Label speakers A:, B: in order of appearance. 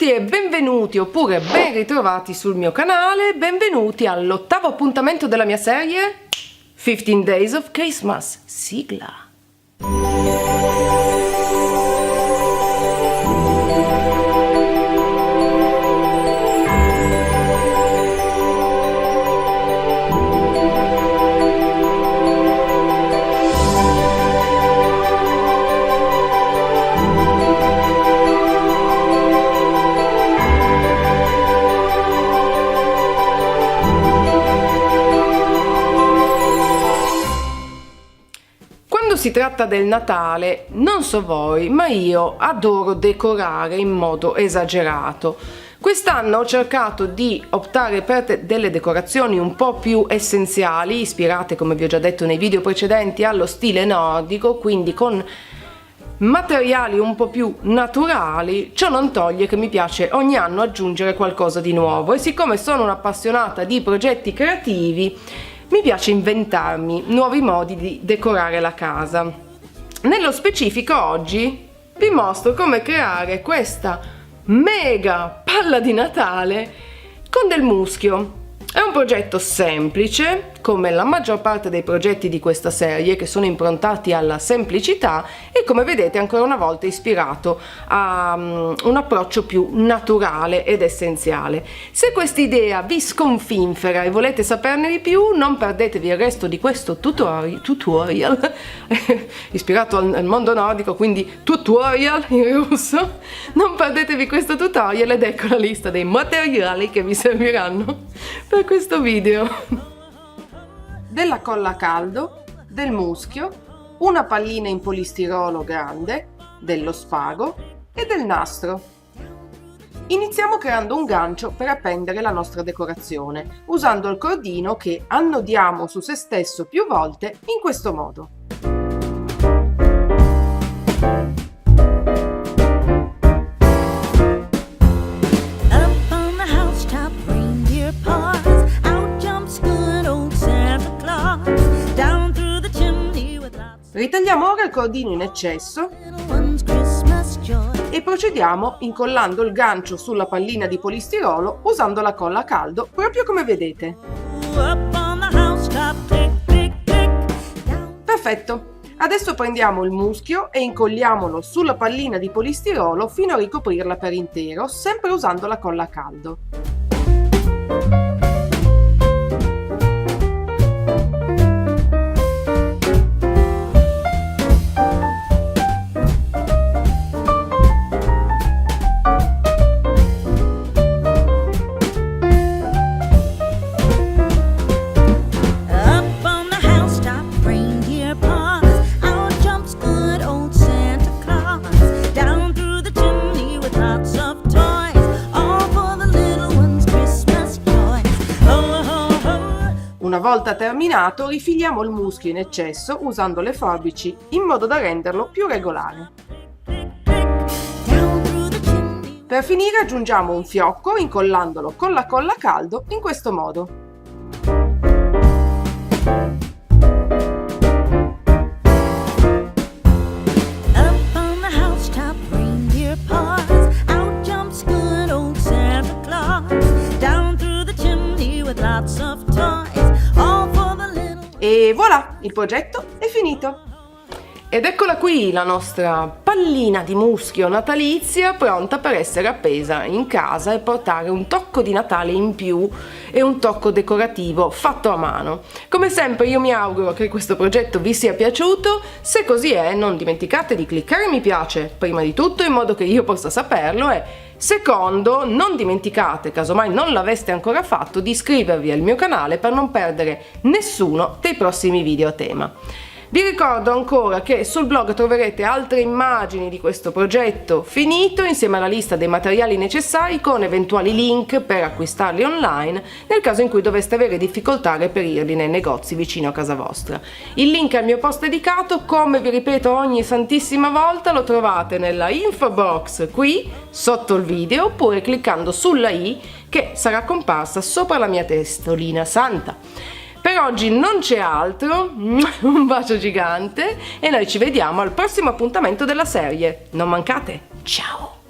A: tutti e benvenuti oppure ben ritrovati sul mio canale, benvenuti all'8º appuntamento della mia serie 15 Days of Christmas. Sigla. Si tratta del Natale, non so voi, ma io adoro decorare in modo esagerato. Quest'anno ho cercato di optare per delle decorazioni un po' più essenziali, ispirate, come vi ho già detto nei video precedenti, allo stile nordico, quindi con materiali un po' più naturali. Ciò non toglie che mi piace ogni anno aggiungere qualcosa di nuovo e siccome sono un'appassionata di progetti creativi, mi piace inventarmi nuovi modi di decorare la casa. Nello specifico oggi vi mostro come creare questa mega palla di Natale con del muschio. È un progetto semplice, come la maggior parte dei progetti di questa serie, che sono improntati alla semplicità e come vedete ancora una volta ispirato a un approccio più naturale ed essenziale. Se questa idea vi sconfinfera e volete saperne di più, non perdetevi il resto di questo tutorial ispirato al mondo nordico, quindi tutorial in russo. Non perdetevi questo tutorial ed ecco la lista dei materiali che vi serviranno per questo video. Della colla a caldo, del muschio, una pallina in polistirolo grande, dello spago e del nastro. Iniziamo creando un gancio per appendere la nostra decorazione, usando il cordino che annodiamo su se stesso più volte in questo modo. Ritagliamo ora il cordino in eccesso e procediamo incollando il gancio sulla pallina di polistirolo usando la colla a caldo, proprio come vedete. Perfetto! Adesso prendiamo il muschio e incolliamolo sulla pallina di polistirolo fino a ricoprirla per intero, sempre usando la colla a caldo. Una volta terminato, rifiliamo il muschio in eccesso usando le forbici in modo da renderlo più regolare. Per finire aggiungiamo un fiocco incollandolo con la colla a caldo in questo modo. E voilà, il progetto è finito! Ed eccola qui la nostra pallina di muschio natalizia pronta per essere appesa in casa e portare un tocco di Natale in più e un tocco decorativo fatto a mano. Come sempre io mi auguro che questo progetto vi sia piaciuto, se così è non dimenticate di cliccare mi piace, prima di tutto in modo che io possa saperlo e secondo, non dimenticate, casomai non l'aveste ancora fatto, di iscrivervi al mio canale per non perdere nessuno dei prossimi video a tema. Vi ricordo ancora che sul blog troverete altre immagini di questo progetto finito insieme alla lista dei materiali necessari con eventuali link per acquistarli online nel caso in cui doveste avere difficoltà a reperirli nei negozi vicino a casa vostra. Il link al mio post dedicato, come vi ripeto ogni santissima volta, lo trovate nella info box qui sotto il video oppure cliccando sulla i che sarà comparsa sopra la mia testolina santa. Per oggi non c'è altro, un bacio gigante e noi ci vediamo al prossimo appuntamento della serie. Non mancate, ciao!